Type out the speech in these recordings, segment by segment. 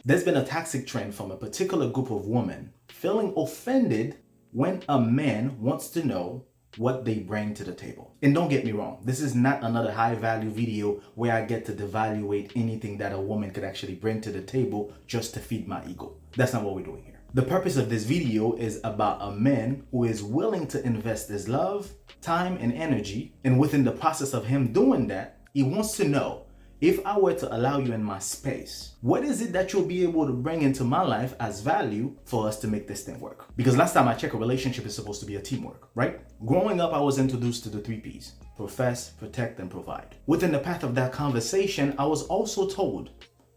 There's been a toxic trend from a particular group of women feeling offended when a man wants to know what they bring to the table. And don't get me wrong, this is not another high value video where I get to devaluate anything that a woman could actually bring to the table just to feed my ego. That's not what we're doing here. The purpose of this video is about a man who is willing to invest his love, time, and energy, and within the process of him doing that, he wants to know, if I were to allow you in my space, what is it that you'll be able to bring into my life as value for us to make this thing work? Because last time I checked, a relationship is supposed to be a teamwork, right? Growing up, I was introduced to the 3 Ps: profess, protect, and provide. Within the path of that conversation, I was also told,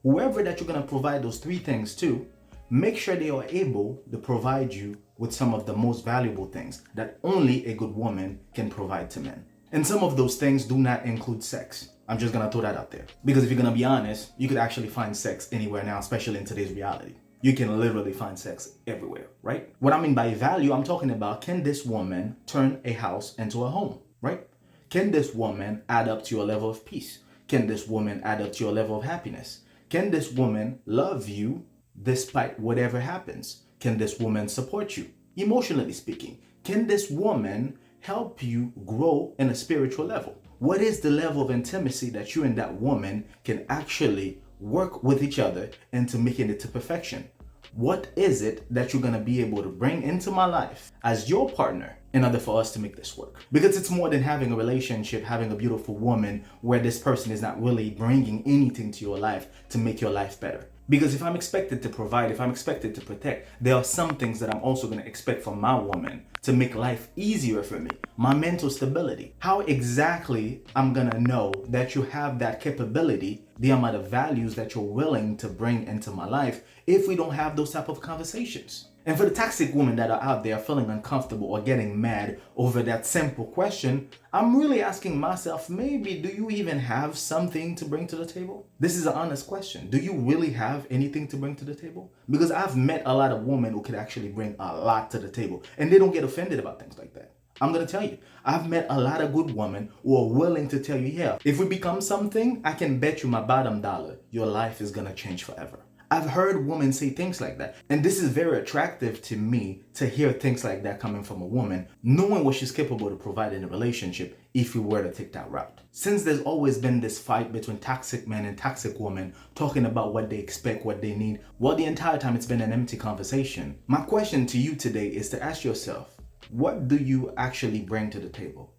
whoever that you're gonna provide those 3 things to, make sure they are able to provide you with some of the most valuable things that only a good woman can provide to men. And some of those things do not include sex. I'm just gonna throw that out there. Because if you're gonna be honest, you could actually find sex anywhere now, especially in today's reality. You can literally find sex everywhere, right? What I mean by value, I'm talking about, can this woman turn a house into a home, right? Can this woman add up to your level of peace? Can this woman add up to your level of happiness? Can this woman love you despite whatever happens? Can this woman support you, emotionally speaking? Can this woman help you grow in a spiritual level? What is the level of intimacy that you and that woman can actually work with each other into making it to perfection? What is it that you're gonna be able to bring into my life as your partner in order for us to make this work? Because it's more than having a relationship, having a beautiful woman where this person is not really bringing anything to your life to make your life better. Because if I'm expected to provide, if I'm expected to protect, there are some things that I'm also going to expect from my woman to make life easier for me. My mental stability. How exactly I'm going to know that you have that capability, the amount of values that you're willing to bring into my life, if we don't have those type of conversations? And for the toxic women that are out there feeling uncomfortable or getting mad over that simple question, I'm really asking myself, maybe do you even have something to bring to the table? This is an honest question. Do you really have anything to bring to the table? Because I've met a lot of women who could actually bring a lot to the table, and they don't get offended about things like that. I'm going to tell you, I've met a lot of good women who are willing to tell you, yeah, if we become something, I can bet you my bottom dollar, your life is going to change forever. I've heard women say things like that. And this is very attractive to me to hear things like that coming from a woman, knowing what she's capable to provide in a relationship if we were to take that route. Since there's always been this fight between toxic men and toxic women talking about what they expect, what they need, well, the entire time it's been an empty conversation. My question to you today is to ask yourself, what do you actually bring to the table?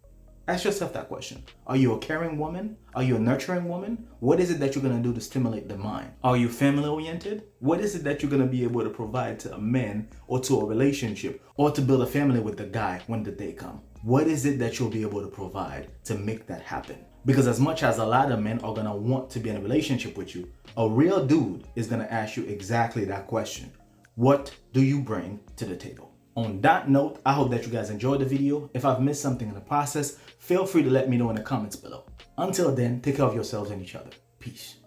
Ask yourself that question. Are you a caring woman? Are you a nurturing woman? What is it that you're going to do to stimulate the mind? Are you family oriented? What is it that you're going to be able to provide to a man or to a relationship or to build a family with the guy when the day comes? What is it that you'll be able to provide to make that happen? Because as much as a lot of men are going to want to be in a relationship with you, a real dude is going to ask you exactly that question. What do you bring to the table? On that note, I hope that you guys enjoyed the video. If I've missed something in the process, feel free to let me know in the comments below. Until then, take care of yourselves and each other. Peace.